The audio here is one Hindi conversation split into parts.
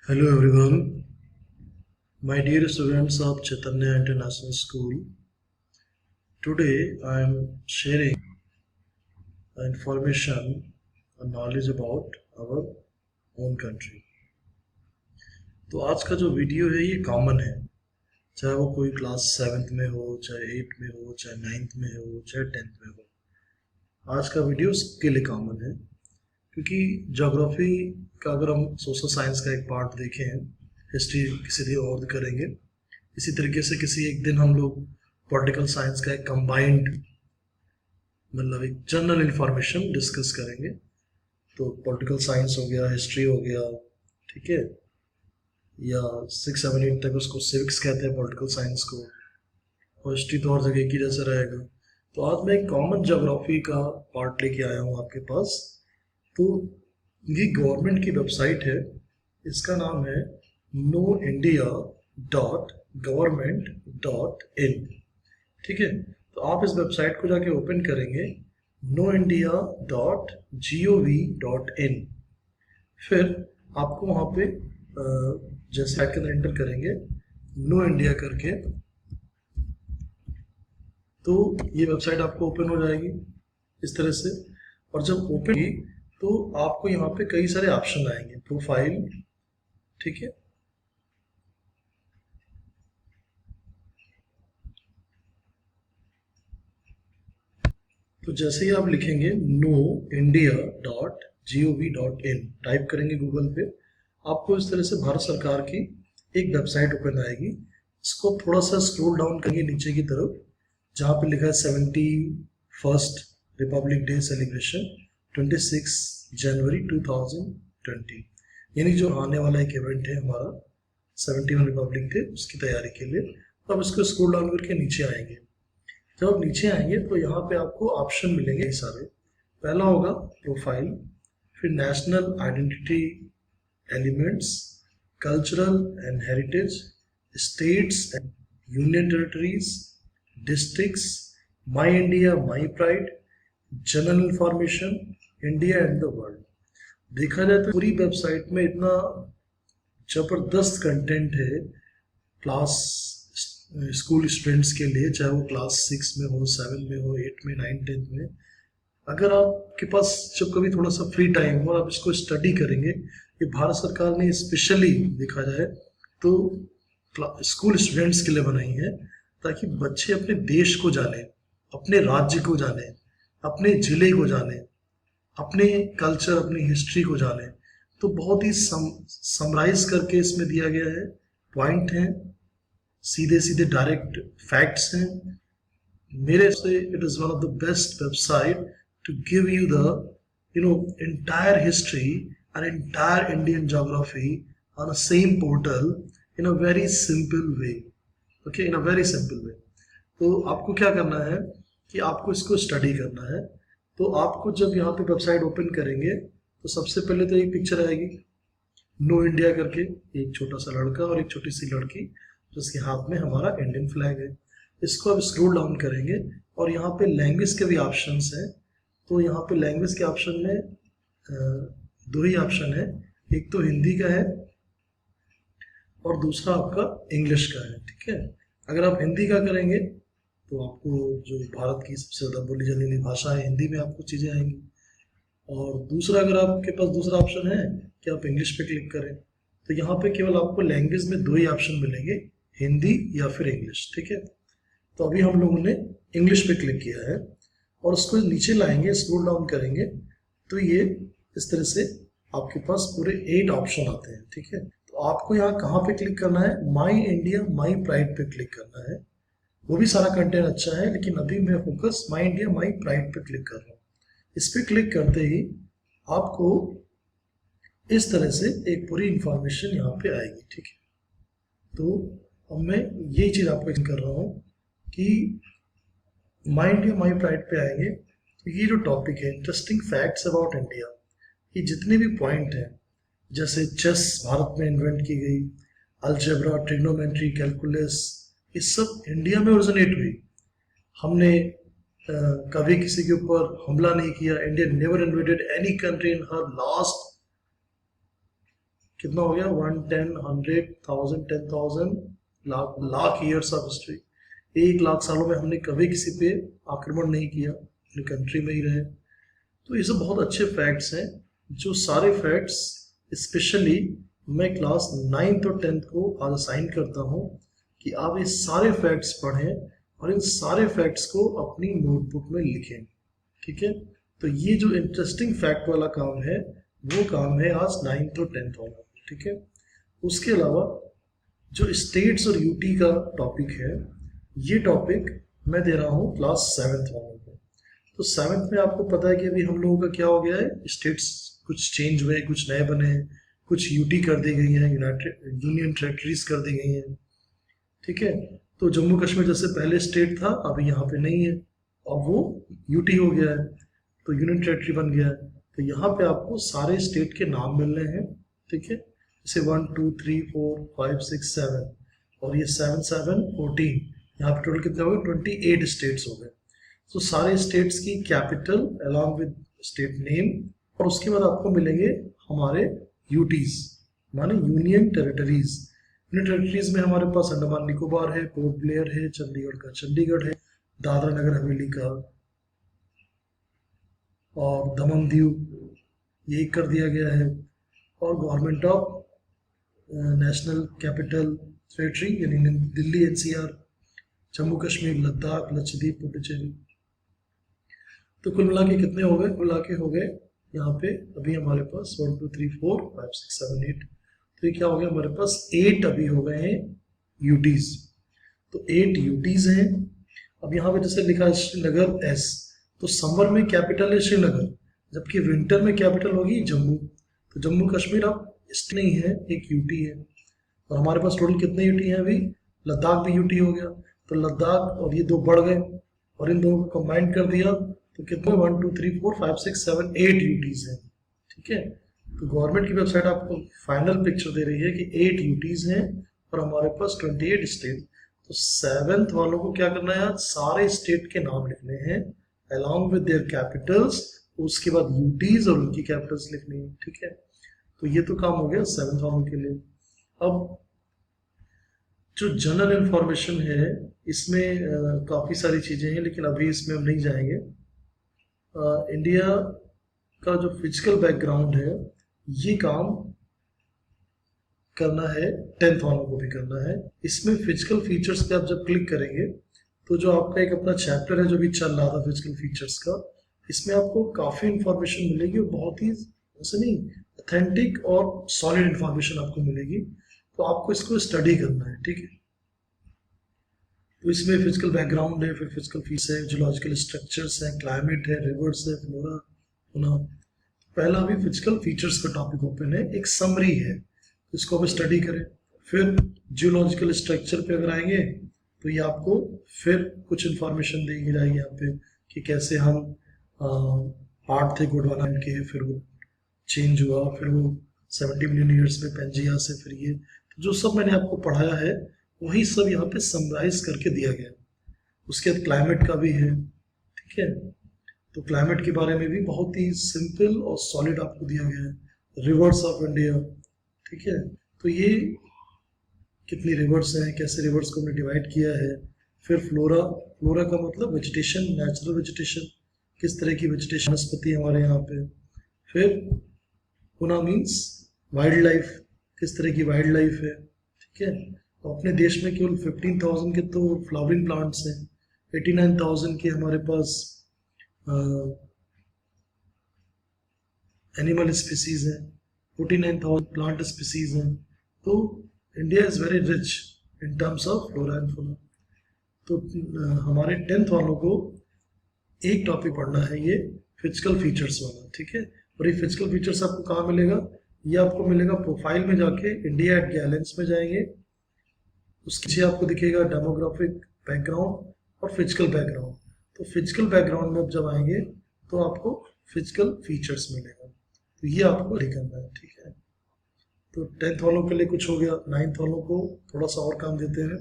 Hello everyone, my dear students of Chaitanya International School. Today I am sharing information and knowledge about our own country. तो आज का जो वीडियो है ये कॉमन है, चाहे वो कोई क्लास 7th में हो, चाहे 8th में हो, चाहे 9th में हो, चाहे 10th में हो। आज का वीडियो सबके लिए कॉमन है क्योंकि ज्योग्राफी का अगर हम सोशल साइंस का एक पार्ट देखें, हिस्ट्री किसी दिन और करेंगे, इसी तरीके से किसी एक दिन हम लोग पॉलिटिकल साइंस का एक कंबाइंड मतलब एक जनरल इंफॉर्मेशन डिस्कस करेंगे। तो पॉलिटिकल साइंस हो गया, हिस्ट्री हो गया, ठीक है, या 6, 7, 8 तक उसको सिविक्स कहते हैं पॉलिटिकल साइंस को, और हिस्ट्री तो और जगह एक ही जैसे रहेगा। तो आज मैं एक कॉमन ज्योग्राफी का पार्ट लेके आया हूँ आपके पास। तो ये गवर्नमेंट की वेबसाइट है, इसका नाम है noindia.government.in। ठीक है, तो आप इस वेबसाइट को जाके ओपन करेंगे noindia.gov.in। फिर आपको वहाँ पे जैसे के अंदर एंटर करेंगे नो इंडिया करके, तो ये वेबसाइट आपको ओपन हो जाएगी इस तरह से। और जब ओपन की तो आपको यहाँ पे कई सारे ऑप्शन आएंगे, प्रोफाइल, ठीक है, तो जैसे ही आप लिखेंगे noindia.gov.in टाइप करेंगे गूगल पे, आपको इस तरह से भारत सरकार की एक वेबसाइट ओपन आएगी। इसको थोड़ा सा स्क्रॉल डाउन करेंगे नीचे की तरफ, जहाँ पे लिखा है 71st रिपब्लिक डे सेलिब्रेशन 26 जनवरी 2020, यानी जो आने वाला एक इवेंट है हमारा 71 रिपब्लिक डे, उसकी तैयारी के लिए। तो अब इसको स्क्रॉल डाउन करके नीचे आएंगे। जब आप नीचे आएंगे तो यहाँ पे आपको ऑप्शन मिलेंगे सारे। पहला होगा प्रोफाइल, फिर national identity elements, cultural and heritage, states and union territories, districts, my India my pride, general information, India and the world. देखा जाए तो पूरी वेबसाइट में इतना जबरदस्त कंटेंट है क्लास स्कूल स्टूडेंट्स के लिए, चाहे वो क्लास 6 में हो, 7 में हो, 8 में, 9, 10 में। अगर आपके पास जब कभी थोड़ा सा फ्री टाइम हो और आप इसको स्टडी करेंगे, ये भारत सरकार ने स्पेशली देखा जाए तो स्कूल स्टूडेंट्स के लिए बनाई है, ताकि बच्चे अपने देश को जाने, अपने राज्य को जाने, अपने जिले को जाने, अपने कल्चर, अपनी हिस्ट्री को जाने। तो बहुत ही समराइज करके इसमें दिया गया है, पॉइंट हैं, सीधे सीधे डायरेक्ट फैक्ट्स हैं। मेरे से it is one of the best website to give you the entire history and entire Indian geography on a same portal in a very simple way. Okay, in a very simple way. तो आपको क्या करना है कि आपको इसको स्टडी करना है। तो आपको जब यहाँ पे वेबसाइट ओपन करेंगे तो सबसे पहले तो एक पिक्चर आएगी नो इंडिया करके, एक छोटा सा लड़का और एक छोटी सी लड़की जिसके हाथ में हमारा इंडियन फ्लैग है। इसको अब स्क्रॉल डाउन करेंगे और यहाँ पे लैंग्वेज के भी ऑप्शंस हैं। तो यहाँ पे लैंग्वेज के ऑप्शन में दो ही ऑप्शन है, एक तो हिंदी का है और दूसरा आपका इंग्लिश का है। ठीक है, अगर आप हिंदी का करेंगे तो आपको जो भारत की सबसे ज़्यादा बोली जाने वाली भाषा है हिंदी में आपको चीज़ें आएंगी। और दूसरा, अगर आपके पास दूसरा ऑप्शन है कि आप इंग्लिश पे क्लिक करें, तो यहाँ पे केवल आपको लैंग्वेज में दो ही ऑप्शन मिलेंगे, हिंदी या फिर इंग्लिश। ठीक है, तो अभी हम लोगों ने इंग्लिश पे क्लिक किया है और उसको नीचे लाएंगे, स्क्रॉल डाउन करेंगे तो ये इस तरह से आपके पास पूरे 8 ऑप्शन आते हैं। ठीक है, तो आपको यहाँ कहाँ पे क्लिक करना है, माई इंडिया माई प्राइड पे क्लिक करना है। वो भी सारा कंटेंट अच्छा है, लेकिन अभी मैं focus my India my pride पे क्लिक कर रहा हूँ। इस पे क्लिक करते ही आपको इस तरह से एक पूरी इंफॉर्मेशन यहाँ पे आएगी। ठीक है, तो अब मैं यही चीज़ आपको कर रहा हूँ कि माई इंडिया माई प्राइड पे आएंगे तो ये जो टॉपिक है इंटरेस्टिंग फैक्ट्स अबाउट इंडिया, ये जितने भी पॉइंट हैं, जैसे चेस भारत में इन्वेंट की गई, अलजेब्रा, ट्रिग्नोमेट्री, कैलकुलस, ये सब इंडिया में ओरिजिनेट हुई। हमने कभी किसी के ऊपर हमला नहीं किया। India never invaded any country in her last कितना हो गया, 1, 10, 100, 1000, 10,000, lakh lakh years of history. 1 lakh सालों में हमने कभी किसी पे आक्रमण नहीं किया, अपनी कंट्री में ही रहे। तो ये सब बहुत अच्छे फैक्ट्स हैं, जो सारे फैक्ट्स स्पेशली मैं क्लास 9th और 10th को आज असाइन करता हूँ कि आप ये सारे फैक्ट्स पढ़ें और इन सारे फैक्ट्स को अपनी नोटबुक में लिखें, ठीक है। तो ये जो इंटरेस्टिंग फैक्ट वाला काम है वो काम है आज 9th और 10th वाला, ठीक है। उसके अलावा जो स्टेट्स और यूटी का टॉपिक है, ये टॉपिक मैं दे रहा हूँ क्लास 7th वालों को। तो 7th में आपको पता है कि अभी हम लोगों का क्या हो गया है, स्टेट्स कुछ चेंज हुए, कुछ नए बने हैं, कुछ यूटी कर दी गई हैं, यूनाइटेड यूनियन टेरिटरीज कर दी गई हैं, ठीक है। तो जम्मू कश्मीर जैसे पहले स्टेट था, अभी यहाँ पे नहीं है, अब वो यूटी हो गया है, तो यूनियन टेरिटरी बन गया है। तो यहाँ पे आपको सारे स्टेट के नाम मिल रहे हैं, ठीक है। जैसे 1, 2, 3, 4, 5, 6, 7 और ये 7, 7, 14, यहाँ पे टोटल कितने हो गए, 28 स्टेट्स हो गए। तो सारे स्टेट्स की capital along with state name, और उसके बाद आपको मिलेंगे हमारे यूटीज, माने यूनियन टेरिटरीज। यूनियन टेरिटरीज में हमारे पास अंडमान निकोबार है, पोर्ट ब्लेयर है, चंडीगढ़ का चंडीगढ़ है, दादरा नगर हवेली का और दमन दीव ये कर दिया गया है, और government of national capital territory यानी दिल्ली एनसीआर, जम्मू कश्मीर, लद्दाख, लक्षद्वीप, पुडुचेरी। तो कुल मिला के कितने हो गए, कुल मिला के हो गए यहाँ पे अभी हमारे पास 1, 2, 3, 4, 5, 6, 7, 8। तो ये क्या हो गया, हमारे पास 8 अभी हो गए हैं यूटीज। तो 8 यूटीज हैं। अब यहाँ पे जैसे लिखा है श्रीनगर एस, तो समर में कैपिटल है श्रीनगर, जबकि विंटर में कैपिटल होगी जम्मू। तो जम्मू कश्मीर अब नहीं है, एक यूटी है। और हमारे पास टोटल कितने यूटी हैं अभी, लद्दाख भी यूटी हो गया, तो लद्दाख और ये 2 बढ़ गए और इन दोनों को कंबाइन कर दिया, तो कितने 1, 2, 3, 4, 5, 6, 7, 8 यूटीज हैं, ठीक है। तो गवर्नमेंट की वेबसाइट आपको फाइनल पिक्चर दे रही है कि 8 यूटीज हैं और हमारे पास 28 स्टेट। तो 7th वालों को क्या करना है, सारे स्टेट के नाम लिखने हैं अलॉन्ग विद देयर कैपिटल्स, उसके बाद यूटीज और उनकी कैपिटल्स लिखनी है, ठीक है। तो ये तो काम हो गया 7th वालों के लिए। अब जो जनरल इंफॉर्मेशन है इसमें काफ़ी सारी चीज़ें हैं, लेकिन अभी इसमें हम नहीं जाएंगे। इंडिया का जो फिजिकल बैकग्राउंड है, ये काम करना है 10th वालों को भी करना है। इसमें फिजिकल फीचर्स पे आप जब क्लिक करेंगे तो जो आपका एक अपना चैप्टर है जो भी चल रहा था फिजिकल फीचर्स का, इसमें आपको काफ़ी इंफॉर्मेशन मिलेगी और बहुत ही ऐसे नहीं ऑथेंटिक और सॉलिड इंफॉर्मेशन आपको मिलेगी। तो आपको इसको स्टडी करना है, ठीक है। तो इसमें फिजिकल बैकग्राउंड है, फिर फिजिकल फीस है, जियोलॉजिकल स्ट्रक्चर्स है, क्लाइमेट है, रिवर्स है, फ्लोरा, फौना। पहला अभी फिजिकल फीचर्स का टॉपिक ओपन है, एक समरी है, इसको अब स्टडी करें। फिर जियोलॉजिकल स्ट्रक्चर पे अगर आएंगे तो ये आपको फिर कुछ इंफॉर्मेशन दी जाएगी यहाँ पे कि कैसे हम पार्ट थे गोंडवाना के, फिर वो चेंज हुआ, फिर वो 70 मिलियन ईयर्स में पेंजिया से, फिर ये तो जो सब मैंने आपको पढ़ाया है वही सब यहाँ पे समराइज करके दिया गया। उसके बाद क्लाइमेट का भी है, ठीक है। तो क्लाइमेट के बारे में भी बहुत ही सिंपल और सॉलिड आपको दिया गया है। रिवर्स ऑफ इंडिया, ठीक है। तो ये कितनी रिवर्स हैं, कैसे रिवर्स को हमने डिवाइड किया है। फिर फ्लोरा, फ्लोरा का मतलब वेजिटेशन, नेचुरल वेजिटेशन, किस तरह की वेजिटेशन वनस्पति हमारे यहाँ पे। फिर पुना मीन्स वाइल्ड लाइफ, किस तरह की वाइल्ड लाइफ है, ठीक है। तो अपने देश में केवल 15,000 के तो फ्लावरिंग प्लांट्स हैं, 89,000 के हमारे पास एनिमल स्पीसीज हैं, 49,000 प्लांट स्पीसीज हैं। तो India is very rich in terms of flora and fauna. तो हमारे 10th वालों को एक टॉपिक पढ़ना है ये फिजिकल फीचर्स वाला, ठीक है। और ये फिजिकल फीचर्स आपको कहाँ मिलेगा, ये आपको मिलेगा प्रोफाइल में जाके इंडिया एट गैलेंस में जाएंगे, उसके पीछे आपको दिखेगा डेमोग्राफिक बैकग्राउंड और फिजिकल बैकग्राउंड। तो फिजिकल बैकग्राउंड में जब आएंगे तो आपको फिजिकल फीचर्स मिलेगा, तो ये आपको करना है, ठीक है। तो 10th वालों के लिए कुछ हो गया। 9th वालों को थोड़ा सा और काम देते हैं।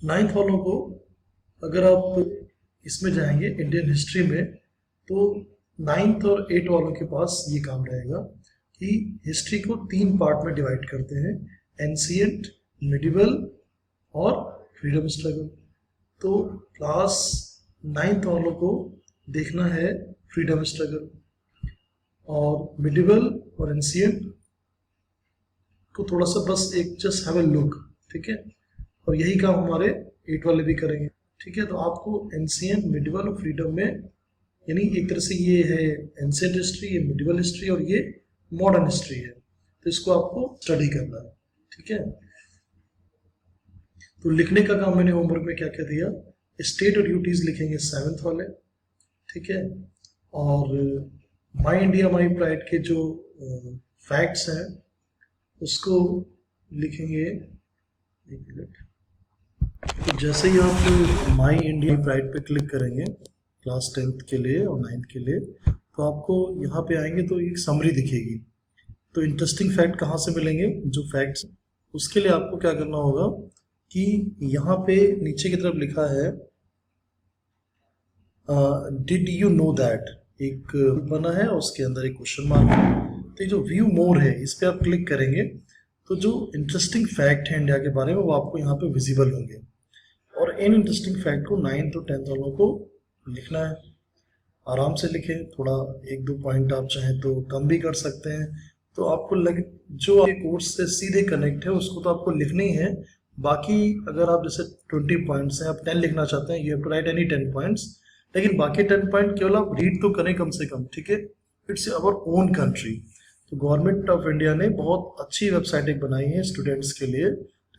9th वालों को अगर आप इसमें जाएंगे इंडियन हिस्ट्री में, तो 9th और 8 वालों के पास ये काम रहेगा कि हिस्ट्री को 3 पार्ट में डिवाइड करते हैं, एंशिएंट, मिडिवल और फ्रीडम स्ट्रगल। तो क्लास 9th वालों को देखना है फ्रीडम स्ट्रगल, और मिडिवल और एंशिएंट को थोड़ा सा बस एक जस्ट हैव ए लुक, ठीक है। और यही काम हमारे 8 वाले भी करेंगे, ठीक है। तो आपको एंशिएंट, मिडिवल और फ्रीडम में, यानी एक तरह से ये है एंशिएंट हिस्ट्री, ये मिडिवल हिस्ट्री और ये मॉडर्न हिस्ट्री है, तो इसको आपको स्टडी करना है, ठीक है। तो लिखने का काम मैंने होमवर्क में क्या क्या दिया, स्टेट और ड्यूटीज लिखेंगे 7th वाले, ठीक है। और माई इंडिया माई प्राइड के जो फैक्ट्स हैं उसको लिखेंगे, एक मिनट। तो जैसे ही आप माई इंडिया प्राइड पे क्लिक करेंगे क्लास 10th के लिए और 9th के लिए, तो आपको यहाँ पे आएंगे तो एक समरी दिखेगी। तो इंटरेस्टिंग फैक्ट कहाँ से मिलेंगे, जो फैक्ट्स, उसके लिए आपको क्या करना होगा कि यहाँ पे नीचे की तरफ लिखा है डिड यू नो दैट, एक बना है और उसके अंदर एक क्वेश्चन मार्क है। तो ये जो व्यू मोर है इस पर आप क्लिक करेंगे तो जो इंटरेस्टिंग फैक्ट है इंडिया के बारे में वो आपको यहाँ पे विजिबल होंगे। और इन इंटरेस्टिंग फैक्ट को 9th और 10th वालों को लिखना है, आराम से लिखें, थोड़ा 1-2 पॉइंट आप चाहें तो कम भी कर सकते हैं। तो आपको जो आपके कोर्स से सीधे कनेक्ट है उसको तो आपको लिखना ही है। बाकी अगर आप जैसे 20 पॉइंट्स हैं, आप 10 लिखना चाहते हैं, you have to write any 10 points, लेकिन बाकी 10 पॉइंट केवल आप रीड तो करें कम से कम, ठीक है। It's our own country. तो गवर्नमेंट ऑफ इंडिया ने बहुत अच्छी वेबसाइट एक बनाई है स्टूडेंट्स के लिए,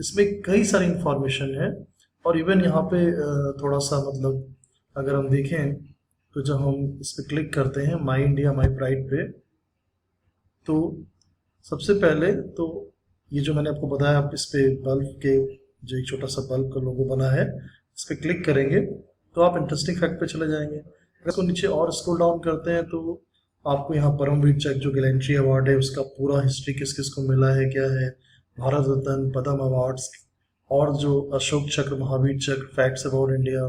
इसमें कई सारी इंफॉर्मेशन है। और इवन यहाँ पे थोड़ा सा मतलब अगर हम देखें तो जब हम इस पर क्लिक करते हैं माई इंडिया माई प्राइड पे, तो सबसे पहले तो ये जो मैंने आपको बताया, आप इस पे बल्ब के जो एक छोटा सा बल्ब का लोगो बना है इस पर क्लिक करेंगे तो आप इंटरेस्टिंग फैक्ट पे चले जाएंगे। अगर इसको नीचे और स्क्रॉल डाउन करते हैं तो आपको यहाँ परमवीर चक्र जो गैलेंट्री अवार्ड है उसका पूरा हिस्ट्री किस किस को मिला है, क्या है, भारत रत्न, पद्म अवार्ड्स, और जो अशोक चक्र, महावीर चक्र, फैक्ट्स अबाउट इंडिया,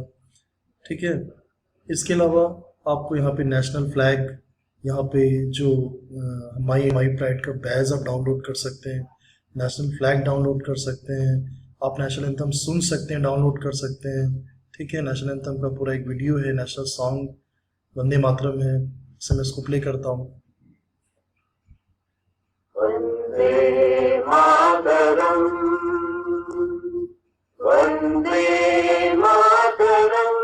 ठीक है। इसके अलावा आपको यहाँ पे नेशनल फ्लैग, यहाँ पे जो माई प्राइड का बैज आप डाउनलोड कर सकते हैं, नेशनल फ्लैग डाउनलोड कर सकते हैं, आप नेशनल एंथम सुन सकते हैं, डाउनलोड कर सकते हैं, ठीक है। नेशनल एंथम का पूरा एक वीडियो है, नेशनल सॉन्ग वंदे मातरम है, इसे मैं इसको प्ले करता हूँ। वंदे मातरम, वंदे मातरम।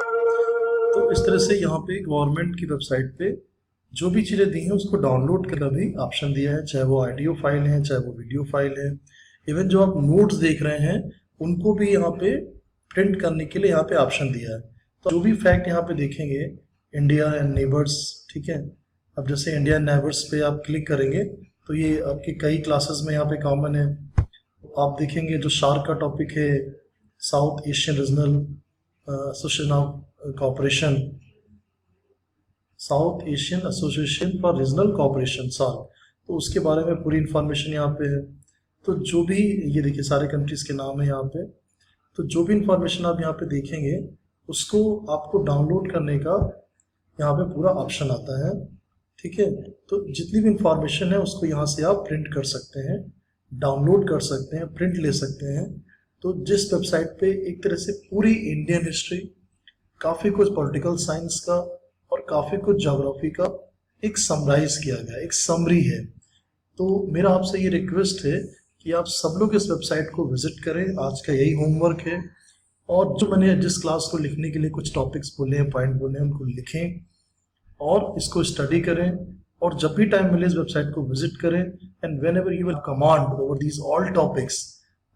तो इस तरह से यहाँ पे गवर्नमेंट की वेबसाइट पे जो भी चीज़ें दी हैं उसको डाउनलोड करना भी ऑप्शन दिया है, चाहे वो ऑडियो फाइल है, चाहे वो वीडियो फाइल है। इवन जो आप नोट्स देख रहे हैं उनको भी यहाँ पे प्रिंट करने के लिए यहाँ पे ऑप्शन दिया है। तो जो भी फैक्ट यहाँ पे देखेंगे, इंडिया एंड नेबर्स, ठीक है। अब जैसे इंडिया एंड नेबर्स पे आप क्लिक करेंगे तो ये आपके कई क्लासेस में यहाँ पे कॉमन है। आप देखेंगे जो शार्क का टॉपिक है, South Asian regional association of cooperation, South Asian association for regional cooperation SAARC, तो उसके बारे में पूरी इंफॉर्मेशन यहाँ पे है। तो जो भी ये देखिए सारे कंट्रीज के नाम है यहाँ पे, तो जो भी इंफॉर्मेशन आप यहाँ पे देखेंगे उसको आपको डाउनलोड करने का यहाँ पे पूरा ऑप्शन आता है, ठीक है। तो जितनी भी इंफॉर्मेशन है उसको यहाँ से आप प्रिंट कर सकते हैं, डाउनलोड कर सकते हैं, प्रिंट ले सकते हैं। तो जिस वेबसाइट पे एक तरह से पूरी इंडियन हिस्ट्री, काफ़ी कुछ पॉलिटिकल साइंस का और काफ़ी कुछ ज्योग्राफी का एक समराइज किया गया, एक समरी है। तो मेरा आपसे ये रिक्वेस्ट है कि आप सब लोग इस वेबसाइट को विजिट करें, आज का यही होमवर्क है। और जो मैंने जिस क्लास को लिखने के लिए कुछ टॉपिक्स बोले हैं, पॉइंट बोले हैं, उनको लिखें और इसको स्टडी करें। और जब भी टाइम मिले इस वेबसाइट को विजिट करें, and when ever you will command over these all topics,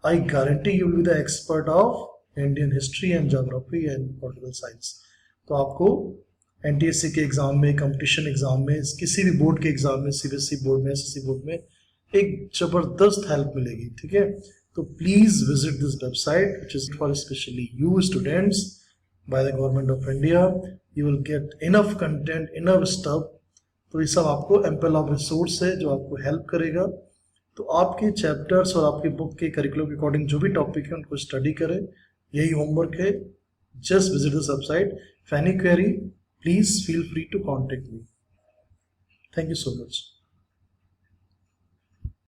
I guarantee you will be the expert of Indian history and geography and political science. तो आपको एनटीएससी के एग्जाम में, कंपटीशन एग्जाम में, किसी भी बोर्ड के एग्जाम में, सीबीएसई बोर्ड में, एसएससी बोर्ड में एक जबरदस्त हेल्प मिलेगी, ठीक है। तो please visit this website which is for specially you students by the government of India. You will get enough content, enough stuff. तो ये सब आपको एम्पल ऑफ रिसोर्स है जो आपको हेल्प करेगा। तो आपके चैप्टर्स और आपके बुक के करिकुलम के अकॉर्डिंग जो भी टॉपिक है उनको स्टडी करें, यही होमवर्क है। Just visit this website. For any query please feel free to contact me. Thank you so much.